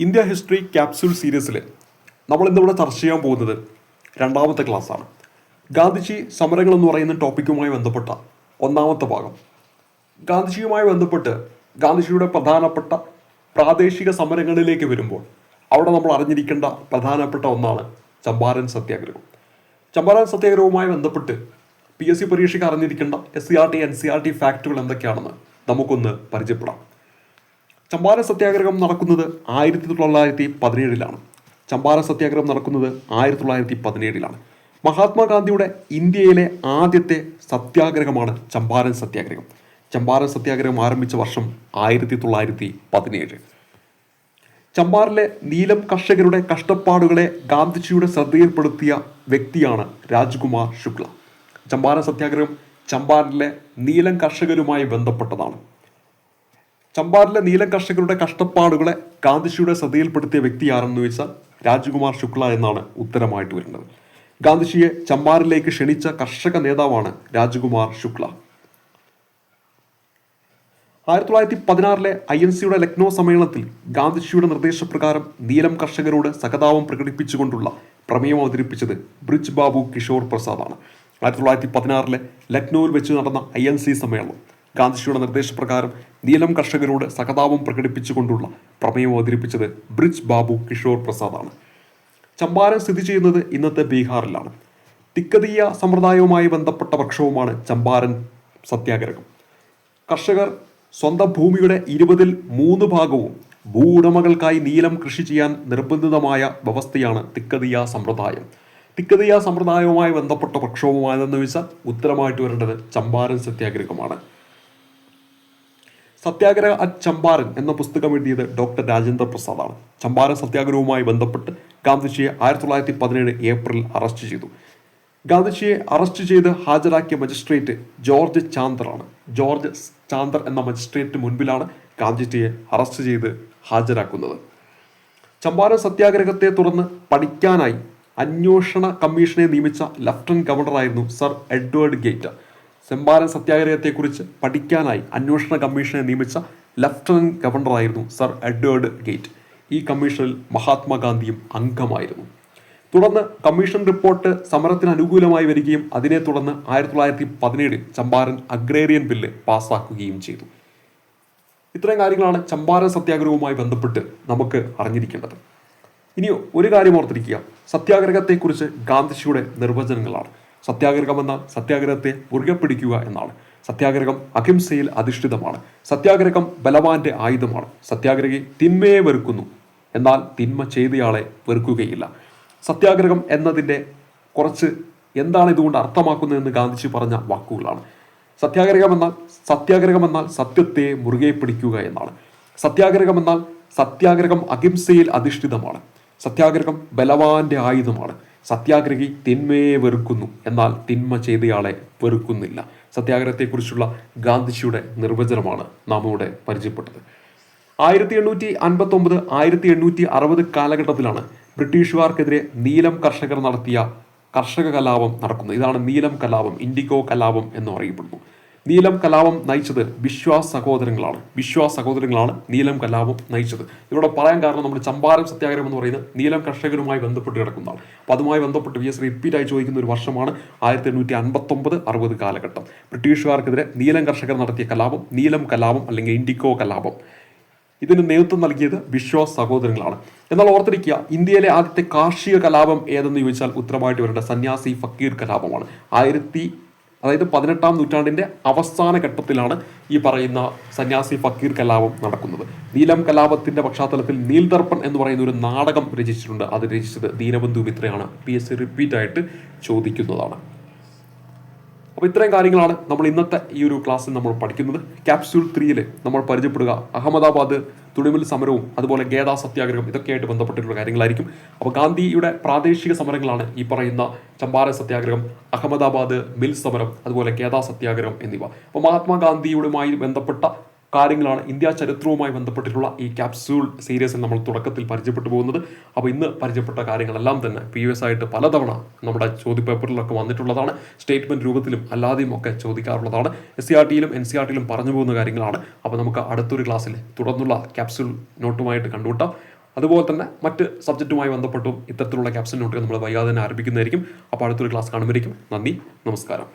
India history capsule സീരീസിൽ നമ്മൾ ഇന്നിവിടെ ചർച്ച ചെയ്യാൻ പോകുന്നത് രണ്ടാമത്തെ ക്ലാസ്സാണ്. ഗാന്ധിജി സമരങ്ങൾ എന്ന് പറയുന്ന ടോപ്പിക്കുമായി ബന്ധപ്പെട്ട ഒന്നാമത്തെ ഭാഗം. ഗാന്ധിജിയുമായി ബന്ധപ്പെട്ട് ഗാന്ധിജിയുടെ പ്രധാനപ്പെട്ട പ്രാദേശിക സമരങ്ങളിലേക്ക് വരുമ്പോൾ അവിടെ നമ്മൾ അറിഞ്ഞിരിക്കേണ്ട പ്രധാനപ്പെട്ട ഒന്നാണ് ചമ്പാരൻ സത്യാഗ്രഹം. ചമ്പാരൻ സത്യാഗ്രഹവുമായി ബന്ധപ്പെട്ട് PSC പരീക്ഷയ്ക്ക് അറിഞ്ഞിരിക്കേണ്ട SCRT NCRT ഫാക്റ്റുകൾ എന്തൊക്കെയാണെന്ന് നമുക്കൊന്ന് പരിചയപ്പെടാം. ചമ്പാരൻ സത്യാഗ്രഹം നടക്കുന്നത് 1917 ചമ്പാരൻ സത്യാഗ്രഹം നടക്കുന്നത് 1917 മഹാത്മാഗാന്ധിയുടെ ഇന്ത്യയിലെ ആദ്യത്തെ സത്യാഗ്രഹമാണ് ചമ്പാരൻ സത്യാഗ്രഹം. ചമ്പാരൻ സത്യാഗ്രഹം ആരംഭിച്ച വർഷം 1917. ചമ്പാറിലെ നീലം കർഷകരുടെ കഷ്ടപ്പാടുകളെ ഗാന്ധിജിയുടെ ശ്രദ്ധയിൽപ്പെടുത്തിയ വ്യക്തിയാണ് രാജ്കുമാർ ശുക്ല. ചമ്പാരൻ സത്യാഗ്രഹം ചമ്പാറിലെ നീലം കർഷകരുമായി ബന്ധപ്പെട്ടതാണ്. ചമ്പാറിലെ നീലം കർഷകരുടെ കഷ്ടപ്പാടുകളെ ഗാന്ധിജിയുടെ ശ്രദ്ധയിൽപ്പെടുത്തിയ വ്യക്തി ആരെന്ന് ചോദിച്ചാൽ രാജ്കുമാർ ശുക്ല എന്നാണ് ഉത്തരമായിട്ട് വരുന്നത്. ഗാന്ധിജിയെ ചമ്പാറിലേക്ക് ക്ഷണിച്ച കർഷക നേതാവാണ് രാജ്കുമാർ ശുക്ല. 1916 INCയുടെ ലക്നോ സമ്മേളനത്തിൽ ഗാന്ധിജിയുടെ നിർദ്ദേശപ്രകാരം നീലം കർഷകരോട് സഹതാപം പ്രകടിപ്പിച്ചുകൊണ്ടുള്ള പ്രമേയം അവതരിപ്പിച്ചത് ബ്രിജ് ബാബു കിഷോർ പ്രസാദാണ്. 1916 ലക്നൌവിൽ വെച്ച് നടന്ന INC സമ്മേളനം ഗാന്ധിജിയുടെ നിർദ്ദേശപ്രകാരം നീലം കർഷകരോട് സഹതാപം പ്രകടിപ്പിച്ചുകൊണ്ടുള്ള പ്രമേയം അവതരിപ്പിച്ചത് ബ്രിജ് ബാബു കിഷോർ പ്രസാദാണ്. ചമ്പാരൻ സ്ഥിതി ചെയ്യുന്നത് ഇന്നത്തെ ബീഹാറിലാണ്. തിക്കതീയ സമ്പ്രദായവുമായി ബന്ധപ്പെട്ട പ്രക്ഷോഭമാണ് ചമ്പാരൻ സത്യാഗ്രഹം. കർഷകർ സ്വന്തം ഭൂമിയുടെ 3 ഭാഗവും ഭൂ ഉടമകൾക്കായി നീലം കൃഷി ചെയ്യാൻ നിർബന്ധിതമായ വ്യവസ്ഥയാണ് തിക്കതീയ സമ്പ്രദായം. തിക്കതീയ സമ്പ്രദായവുമായി ബന്ധപ്പെട്ട പ്രക്ഷോഭമായതെന്ന് വെച്ചാൽ ഉത്തരമായിട്ട് വരേണ്ടത് ചമ്പാരൻ സത്യാഗ്രഹമാണ്. സത്യാഗ്രഹ അറ്റ് ചമ്പാരൻ എന്ന പുസ്തകം എഴുതിയത് ഡോക്ടർ രാജേന്ദ്ര പ്രസാദാണ്. ചമ്പാരൻ സത്യാഗ്രഹവുമായി ബന്ധപ്പെട്ട് ഗാന്ധിജിയെ 1917 ഏപ്രിൽ അറസ്റ്റ് ചെയ്തു. ഗാന്ധിജിയെ അറസ്റ്റ് ചെയ്ത് ഹാജരാക്കിയ മജിസ്ട്രേറ്റ് ജോർജ് ചാന്ദറാണ്. ജോർജ് ചാന്ദർ എന്ന മജിസ്ട്രേറ്റ് മുൻപിലാണ് ഗാന്ധിജിയെ അറസ്റ്റ് ചെയ്ത് ഹാജരാക്കുന്നത്. ചമ്പാരൻ സത്യാഗ്രഹത്തെ തുടർന്ന് പഠിക്കാനായി അന്വേഷണ കമ്മീഷനെ നിയമിച്ച ലഫ്റ്റനന്റ് ഗവർണറായിരുന്നു സർ എഡ്വേർഡ് ഗേറ്റ്. ചമ്പാരൻ സത്യാഗ്രഹത്തെക്കുറിച്ച് പഠിക്കാനായി അന്വേഷണ കമ്മീഷനെ നിയമിച്ച ലഫ്റ്റനന്റ് ഗവർണറായിരുന്നു സർ എഡ്വേർഡ് ഗേറ്റ്. ഈ കമ്മീഷനിൽ മഹാത്മാഗാന്ധിയും അംഗമായിരുന്നു. തുടർന്ന് കമ്മീഷൻ റിപ്പോർട്ട് സമരത്തിന് അനുകൂലമായി വരികയും അതിനെ തുടർന്ന് 1917 ചമ്പാരൻ അഗ്രേറിയൻ ബില്ല് പാസ്സാക്കുകയും ചെയ്തു. ഇത്രയും കാര്യങ്ങളാണ് ചമ്പാരൻ സത്യാഗ്രഹവുമായി ബന്ധപ്പെട്ട് നമുക്ക് അറിഞ്ഞിരിക്കേണ്ടത്. ഇനി ഒരു കാര്യം ഓർത്തിരിക്കുക, സത്യാഗ്രഹത്തെക്കുറിച്ച് ഗാന്ധിജിയുടെ നിർവചനങ്ങളാണ്. സത്യാഗ്രഹം എന്നാൽ സത്യാഗ്രഹത്തെ മുറുകെ പിടിക്കുക എന്നാണ്. സത്യാഗ്രഹം അഹിംസയിൽ അധിഷ്ഠിതമാണ്. സത്യാഗ്രഹം ബലവാന്റെ ആയുധമാണ്. സത്യാഗ്രഹി തിന്മയെ വെറുക്കുന്നു, എന്നാൽ തിന്മ ചെയ്തയാളെ വെറുക്കുകയില്ല. സത്യാഗ്രഹം എന്നതിൻ്റെ കുറച്ച് എന്താണ് ഇതുകൊണ്ട് അർത്ഥമാക്കുന്നതെന്ന് ഗാന്ധിജി പറഞ്ഞ വാക്കുകളാണ്. സത്യാഗ്രഹം എന്നാൽ സത്യത്തെ മുറുകെ പിടിക്കുക എന്നാണ്. സത്യാഗ്രഹം അഹിംസയിൽ അധിഷ്ഠിതമാണ്. സത്യാഗ്രഹം ബലവാന്റെ ആയുധമാണ്. സത്യാഗ്രഹി തിന്മയെ വെറുക്കുന്നു, എന്നാൽ തിന്മ ചെയ്തയാളെ വെറുക്കുന്നില്ല. സത്യാഗ്രഹത്തെക്കുറിച്ചുള്ള ഗാന്ധിജിയുടെ നിർവചനമാണ് നാം ഇവിടെ പരിചയപ്പെട്ടത്. 1859 1860 കാലഘട്ടത്തിലാണ് ബ്രിട്ടീഷുകാർക്കെതിരെ നീലം കർഷകർ നടത്തിയ കർഷക കലാപം നടക്കുന്നത്. ഇതാണ് നീലം കലാപം, ഇൻഡിഗോ കലാപം എന്ന് അറിയപ്പെടുന്നു. നീലം കലാപം നയിച്ചത് വിശ്വാസ് സഹോദരങ്ങളാണ് നീലം കലാപം നയിച്ചത്. ഇവിടെ പറയാൻ കാരണം നമ്മുടെ ചമ്പാരൻ സത്യാഗ്രഹം എന്ന് പറയുന്നത് നീലം കർഷകരുമായി ബന്ധപ്പെട്ട് കിടക്കുന്നതാണ്. അപ്പോൾ അതുമായി ബന്ധപ്പെട്ട് PSC റിപ്പീറ്റായി ചോദിക്കുന്ന ഒരു വർഷമാണ് 1859 60 കാലഘട്ടം. ബ്രിട്ടീഷുകാർക്കെതിരെ നീലം കർഷകർ നടത്തിയ കലാപം നീലം കലാപം അല്ലെങ്കിൽ ഇൻഡിഗോ കലാപം. ഇതിന് നേതൃത്വം നൽകിയത് വിശ്വാസ് സഹോദരങ്ങളാണ്. എന്നാൽ ഓർത്തിരിക്കുക, ഇന്ത്യയിലെ ആദ്യത്തെ കാർഷിക കലാപം ഏതെന്ന് ചോദിച്ചാൽ ഉത്തരമായിട്ട് വരേണ്ട സന്യാസി ഫക്കീർ കലാപമാണ്. 18ാം നൂറ്റാണ്ടിന്റെ അവസാന ഘട്ടത്തിലാണ് ഈ പറയുന്ന സന്യാസി ഫക്കീർ കലാപം നടക്കുന്നത്. നീലം കലാപത്തിന്റെ പശ്ചാത്തലത്തിൽ നീൽദർപ്പൺ എന്ന് പറയുന്ന ഒരു നാടകം രചിച്ചിട്ടുണ്ട്. അത് രചിച്ചത് ദീനബന്ധു മിത്രയാണ്. PSC റിപ്പീറ്റായിട്ട് ചോദിക്കുന്നതാണ്. അപ്പോൾ ഇത്രയും കാര്യങ്ങളാണ് നമ്മൾ ഇന്നത്തെ ഈ ഒരു ക്ലാസ്സിൽ നമ്മൾ പഠിക്കുന്നത്. ക്യാപ്സ്യൂൾ 3 നമ്മൾ പരിചയപ്പെടുക അഹമ്മദാബാദ് തുണിമിൽ സമരവും അതുപോലെ ഗേദ സത്യാഗ്രഹം ഇതൊക്കെയായിട്ട് ബന്ധപ്പെട്ടിട്ടുള്ള കാര്യങ്ങളായിരിക്കും. അപ്പോൾ ഗാന്ധിയുടെ പ്രാദേശിക സമരങ്ങളാണ് ഈ പറയുന്ന ചമ്പാരൻ സത്യാഗ്രഹം, അഹമ്മദാബാദ് മിൽ സമരം, അതുപോലെ ഗേദ സത്യാഗ്രഹം എന്നിവ. അപ്പോൾ മഹാത്മാഗാന്ധിയുമായി ബന്ധപ്പെട്ട കാര്യങ്ങളാണ് ഇന്ത്യ ചരിത്രവുമായി ബന്ധപ്പെട്ടിട്ടുള്ള ഈ ക്യാപ്സ്യൂൾ സീരീസിൽ നമ്മൾ തുടക്കത്തിൽ പരിചയപ്പെട്ടു പോകുന്നത്. അപ്പോൾ ഇന്ന് പരിചയപ്പെട്ട കാര്യങ്ങളെല്ലാം തന്നെ PSC ആയിട്ട് പലതവണ നമ്മുടെ ചോദ്യപേപ്പറിലൊക്കെ വന്നിട്ടുള്ളതാണ്. സ്റ്റേറ്റ്മെന്റ് രൂപത്തിലും അല്ലാതെയും ഒക്കെ ചോദിക്കാറുള്ളതാണ്. SCRTയിലും NCRTയിലും പറഞ്ഞു പോകുന്ന കാര്യങ്ങളാണ്. അപ്പോൾ നമുക്ക് അടുത്തൊരു ക്ലാസ്സിൽ തുടർന്നുള്ള ക്യാപ്സ്യൂൾ നോട്ടുമായിട്ട് കണ്ടുമുട്ടാം. അതുപോലെ തന്നെ മറ്റ് സബ്ജക്റ്റുമായി ബന്ധപ്പെട്ടും ഇത്തരത്തിലുള്ള ക്യാപ്ഷൻ നോട്ടുകൾ നമ്മൾ വൈകാതെ തന്നെ ആരംഭിക്കുന്നതായിരിക്കും. അപ്പോൾ അടുത്തൊരു ക്ലാസ് കാണുമ്പോഴേക്കും നന്ദി, നമസ്കാരം.